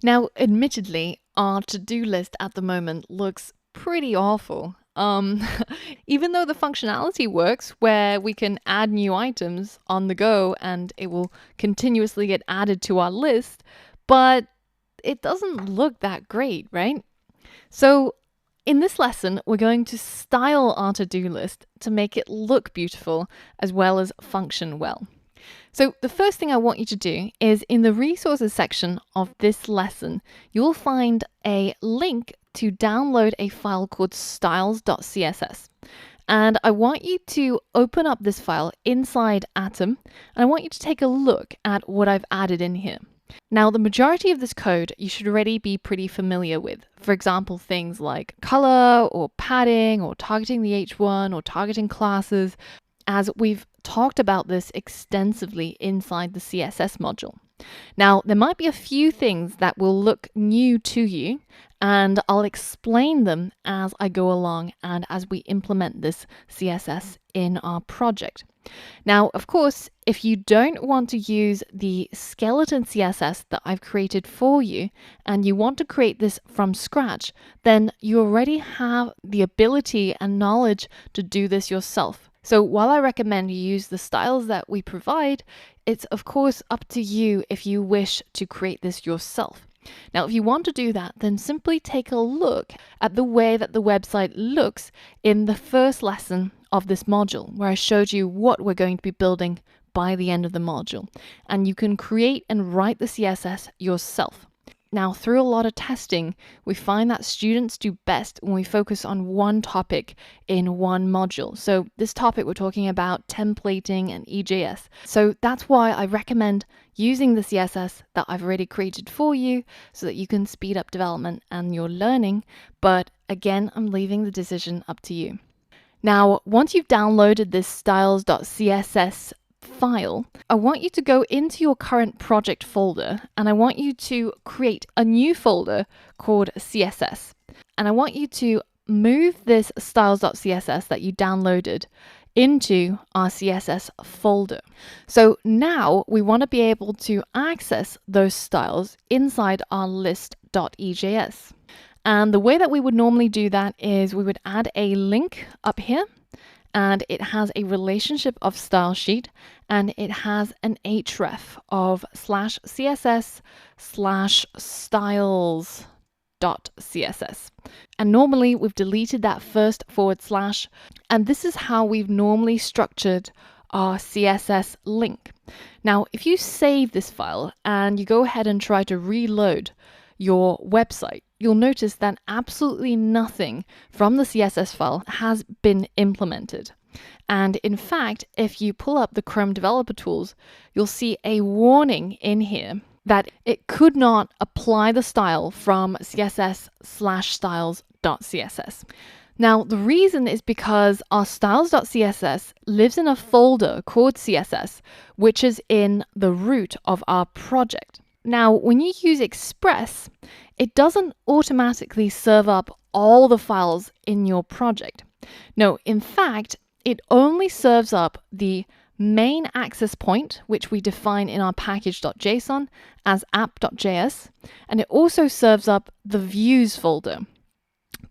Now, admittedly, our to-do list at the moment looks pretty awful. Even though the functionality works where we can add new items on the go and it will continuously get added to our list, but it doesn't look that great, right? So in this lesson, we're going to style our to-do list to make it look beautiful as well as function well. So the first thing I want you to do is in the resources section of this lesson, you'll find a link to download a file called styles.css. And I want you to open up this file inside Atom, and I want you to take a look at what I've added in here. Now, the majority of this code you should already be pretty familiar with. For example, things like color or padding or targeting the H1 or targeting classes, as we've talked about this extensively inside the CSS module. Now, there might be a few things that will look new to you, and I'll explain them as I go along and as we implement this CSS in our project. Now, of course, if you don't want to use the skeleton CSS that I've created for you and you want to create this from scratch, then you already have the ability and knowledge to do this yourself. So while I recommend you use the styles that we provide, it's of course up to you if you wish to create this yourself. Now, if you want to do that, then simply take a look at the way that the website looks in the first lesson of this module, where I showed you what we're going to be building by the end of the module. And you can create and write the CSS yourself. Now, through a lot of testing, we find that students do best when we focus on one topic in one module. So this topic, we're talking about templating and EJS. So that's why I recommend using the CSS that I've already created for you so that you can speed up development and your learning. But again, I'm leaving the decision up to you. Now, once you've downloaded this styles.css file, I want you to go into your current project folder and I want you to create a new folder called CSS. And I want you to move this styles.css that you downloaded into our CSS folder. So now we want to be able to access those styles inside our list.ejs. And the way that we would normally do that is we would add a link up here, and it has a relationship of style sheet, and it has an href of /css/styles.css. And normally we've deleted that first /, and this is how we've normally structured our CSS link. Now, if you save this file and you go ahead and try to reload your website, you'll notice that absolutely nothing from the CSS file has been implemented. And in fact, if you pull up the Chrome Developer Tools, you'll see a warning in here that it could not apply the style from css/styles.css. Now, the reason is because our styles.css lives in a folder called CSS, which is in the root of our project. Now, when you use Express, it doesn't automatically serve up all the files in your project. No, in fact, it only serves up the main access point, which we define in our package.json as app.js, and it also serves up the views folder.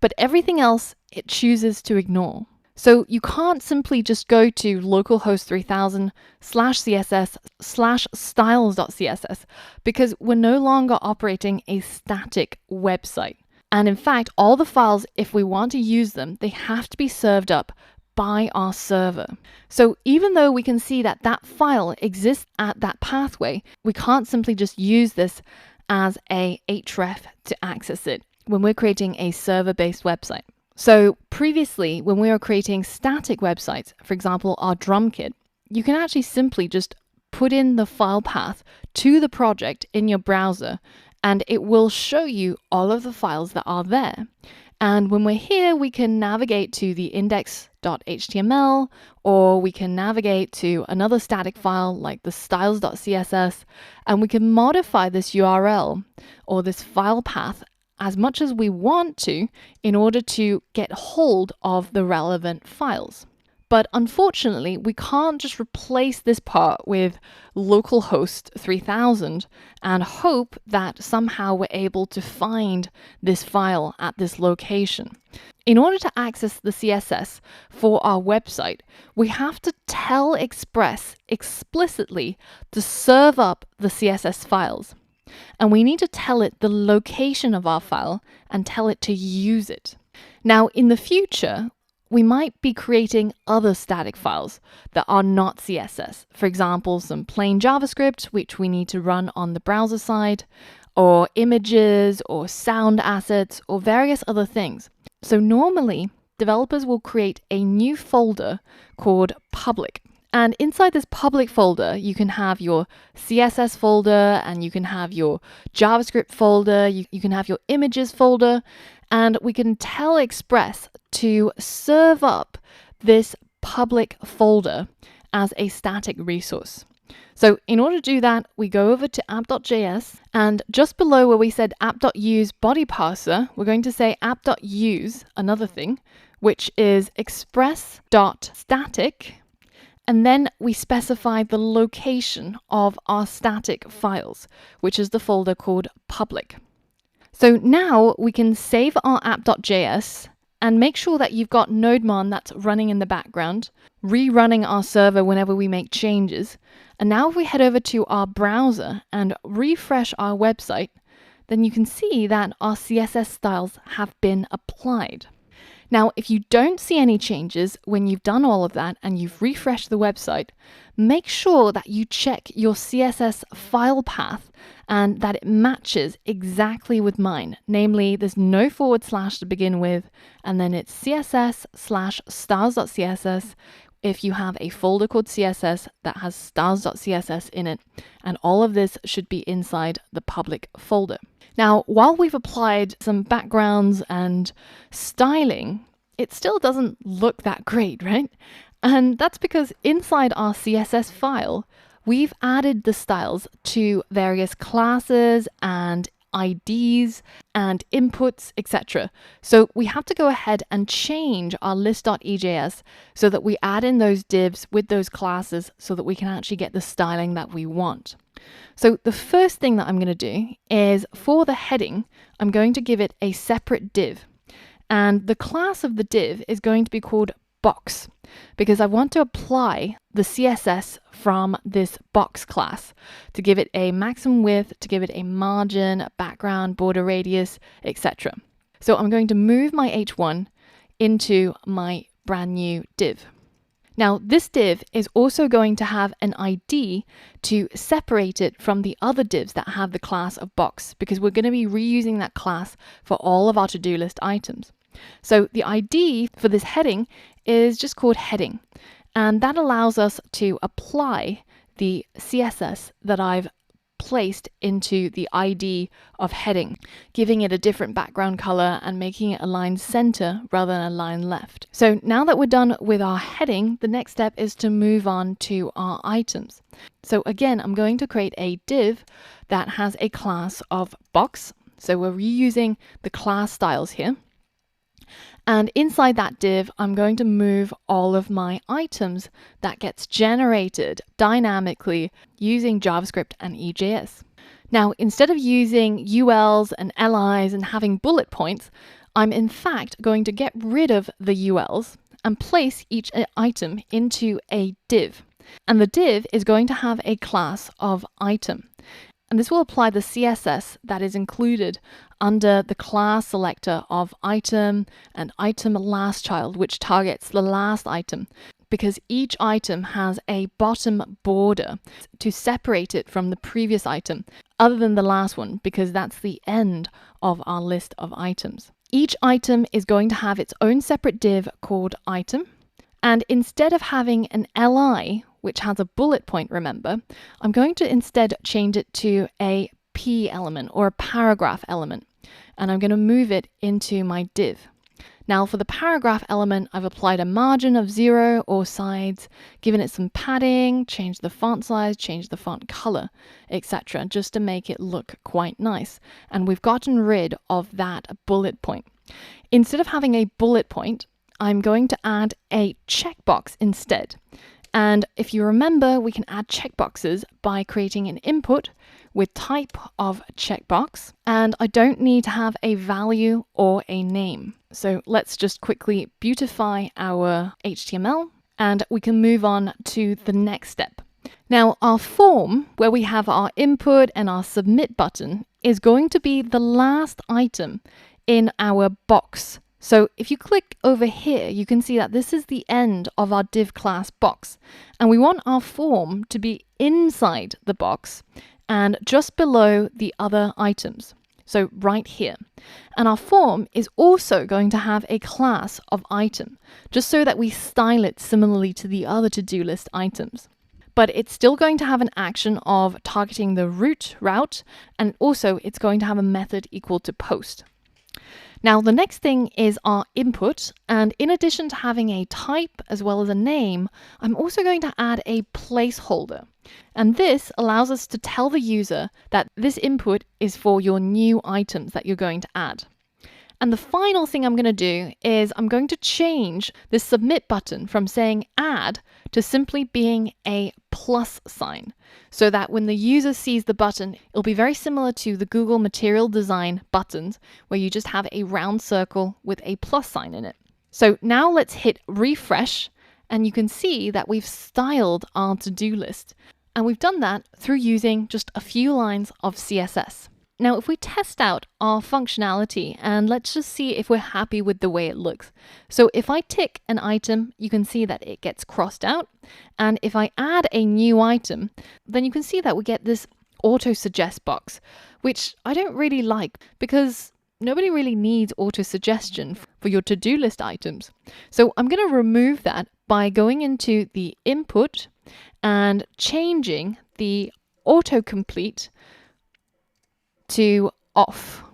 But everything else it chooses to ignore. So you can't simply just go to localhost 3000 /css/styles.css because we're no longer operating a static website. And in fact, all the files, if we want to use them, they have to be served up by our server. So even though we can see that that file exists at that pathway, we can't simply just use this as a href to access it when we're creating a server-based website. So previously, when we were creating static websites, for example, our drum kit, you can actually simply just put in the file path to the project in your browser, and it will show you all of the files that are there. And when we're here, we can navigate to the index.html, or we can navigate to another static file like the styles.css, and we can modify this URL or this file path as much as we want to in order to get hold of the relevant files. But unfortunately, we can't just replace this part with localhost 3000 and hope that somehow we're able to find this file at this location. In order to access the CSS for our website, we have to tell Express explicitly to serve up the CSS files. And we need to tell it the location of our file and tell it to use it. Now, in the future, we might be creating other static files that are not CSS. For example, some plain JavaScript, which we need to run on the browser side, or images, or sound assets, or various other things. So normally, developers will create a new folder called public. And inside this public folder, you can have your CSS folder, and you can have your JavaScript folder, you can have your images folder, and we can tell Express to serve up this public folder as a static resource. So in order to do that, we go over to app.js, and just below where we said app.use body parser, we're going to say app.use another thing, which is express.static, and then we specify the location of our static files, which is the folder called public. So now we can save our app.js and make sure that you've got NodeMon that's running in the background, rerunning our server whenever we make changes. And now if we head over to our browser and refresh our website, then you can see that our CSS styles have been applied. Now, if you don't see any changes when you've done all of that and you've refreshed the website, make sure that you check your CSS file path and that it matches exactly with mine. Namely, there's no / to begin with, and then it's css/stars.css if you have a folder called CSS that has stars.css in it, and all of this should be inside the public folder. Now, while we've applied some backgrounds and styling, it still doesn't look that great, right? And that's because inside our CSS file, we've added the styles to various classes and IDs and inputs, etc. So we have to go ahead and change our list.ejs so that we add in those divs with those classes so that we can actually get the styling that we want. So the first thing that I'm going to do is for the heading, I'm going to give it a separate div. And the class of the div is going to be called box because I want to apply the CSS from this box class to give it a maximum width, to give it a margin, a background, border radius, etc. So I'm going to move my h1 into my brand new div. Now, this div is also going to have an ID to separate it from the other divs that have the class of box, because we're going to be reusing that class for all of our to-do list items. So the ID for this heading is just called heading, and that allows us to apply the CSS that I've placed into the ID of heading, giving it a different background color and making it align center rather than align left. So now that we're done with our heading, the next step is to move on to our items. So again, I'm going to create a div that has a class of box. So we're reusing the class styles here. And inside that div, I'm going to move all of my items that gets generated dynamically using JavaScript and EJS. Now, instead of using ULs and LIs and having bullet points, I'm in fact going to get rid of the ULs and place each item into a div. And the div is going to have a class of item. And this will apply the CSS that is included under the class selector of item and item last child, which targets the last item, because each item has a bottom border to separate it from the previous item, other than the last one, because that's the end of our list of items. Each item is going to have its own separate div called item. And instead of having an LI, which has a bullet point, remember, I'm going to instead change it to a P element or a paragraph element. And I'm going to move it into my div. Now for the paragraph element, I've applied a margin of 0 or sides, given it some padding, changed the font size, changed the font color, etc., just to make it look quite nice. And we've gotten rid of that bullet point. Instead of having a bullet point, I'm going to add a checkbox instead. And if you remember, we can add checkboxes by creating an input with type of checkbox, and I don't need to have a value or a name. So let's just quickly beautify our HTML and we can move on to the next step. Now, our form, where we have our input and our submit button, is going to be the last item in our box. So if you click over here, you can see that this is the end of our div class box. And we want our form to be inside the box and just below the other items. So right here. And our form is also going to have a class of item, just so that we style it similarly to the other to-do list items. But it's still going to have an action of targeting the route, and also it's going to have a method equal to post. Now, the next thing is our input, and in addition to having a type as well as a name, I'm also going to add a placeholder. And this allows us to tell the user that this input is for your new items that you're going to add. And the final thing I'm going to do is I'm going to change this submit button from saying add to simply being a plus sign, so that when the user sees the button, it'll be very similar to the Google material design buttons, where you just have a round circle with a plus sign in it. So now let's hit refresh, and you can see that we've styled our to-do list. And we've done that through using just a few lines of CSS. Now, if we test out our functionality and let's just see if we're happy with the way it looks. So if I tick an item, you can see that it gets crossed out. And if I add a new item, then you can see that we get this auto suggest box, which I don't really like because nobody really needs auto suggestion for your to-do list items. So I'm going to remove that by going into the input and changing the autocomplete to off.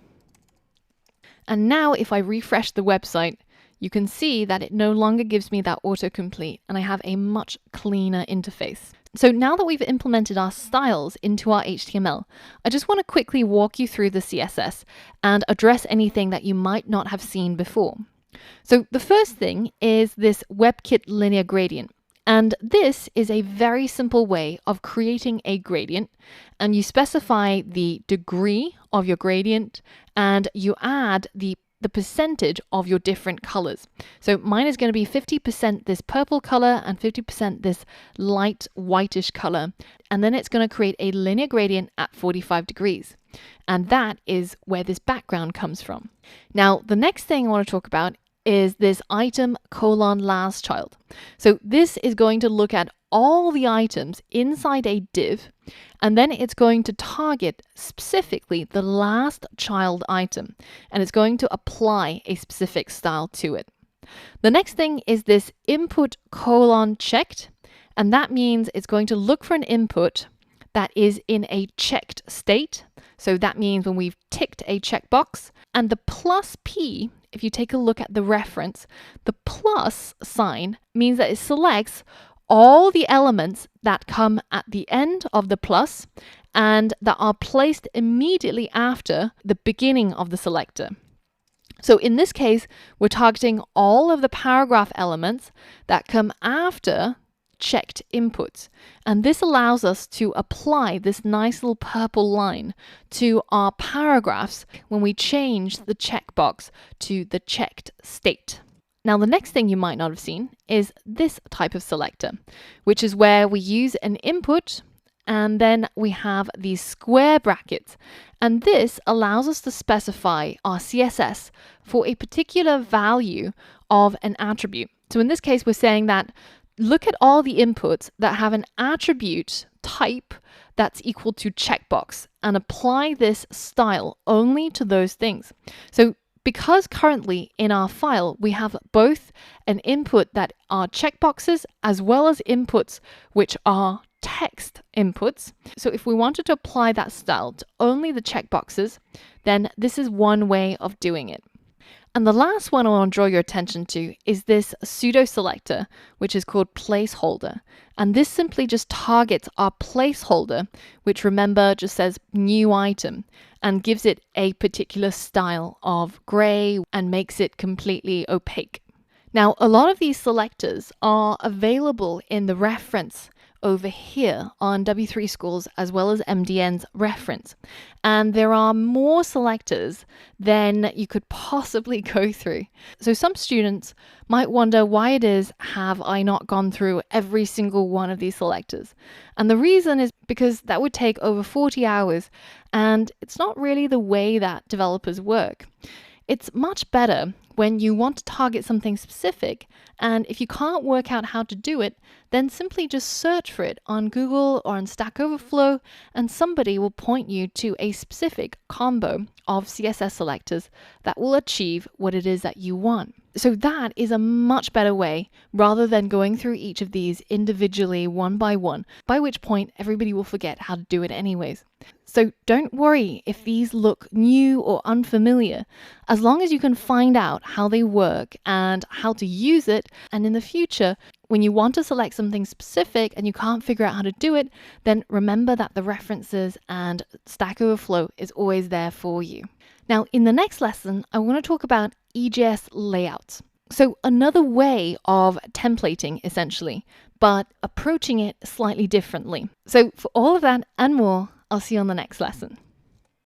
And now if I refresh the website, you can see that it no longer gives me that autocomplete and I have a much cleaner interface. So now that we've implemented our styles into our HTML, I just want to quickly walk you through the CSS and address anything that you might not have seen before. So the first thing is this WebKit linear gradient. And this is a very simple way of creating a gradient, and you specify the degree of your gradient and you add the percentage of your different colors. So mine is going to be 50% this purple color and 50% this light whitish color. And then it's going to create a linear gradient at 45 degrees. And that is where this background comes from. Now, the next thing I want to talk about is this item : last child. So this is going to look at all the items inside a div, and then it's going to target specifically the last child item, and it's going to apply a specific style to it. The next thing is this input : checked, and that means it's going to look for an input that is in a checked state. So that means when we've ticked a checkbox, and the plus P, if you take a look at the reference, the plus sign means that it selects all the elements that come at the end of the plus and that are placed immediately after the beginning of the selector. So in this case, we're targeting all of the paragraph elements that come after checked inputs. And this allows us to apply this nice little purple line to our paragraphs when we change the checkbox to the checked state. Now, the next thing you might not have seen is this type of selector, which is where we use an input and then we have these square brackets. And this allows us to specify our CSS for a particular value of an attribute. So in this case, we're saying that look at all the inputs that have an attribute type that's equal to checkbox and apply this style only to those things. So because currently in our file, we have both an input that are checkboxes as well as inputs which are text inputs. So if we wanted to apply that style to only the checkboxes, then this is one way of doing it. And the last one I want to draw your attention to is this pseudo selector, which is called placeholder. And this simply just targets our placeholder, which remember just says new item, and gives it a particular style of gray and makes it completely opaque. Now, a lot of these selectors are available in the reference over here on W3 Schools as well as MDN's reference. And there are more selectors than you could possibly go through. So some students might wonder, why it is have I not gone through every single one of these selectors? And the reason is because that would take over 40 hours, and it's not really the way that developers work. It's much better when you want to target something specific, and if you can't work out how to do it, then simply just search for it on Google or on Stack Overflow, and somebody will point you to a specific combo of CSS selectors that will achieve what it is that you want. So that is a much better way, rather than going through each of these individually one by one, by which point everybody will forget how to do it anyways. So don't worry if these look new or unfamiliar, as long as you can find out how they work and how to use it. And in the future, when you want to select something specific and you can't figure out how to do it, then remember that the references and Stack Overflow is always there for you. Now, in the next lesson, I want to talk about EJS layouts. So another way of templating, essentially, but approaching it slightly differently. So for all of that and more, I'll see you on the next lesson.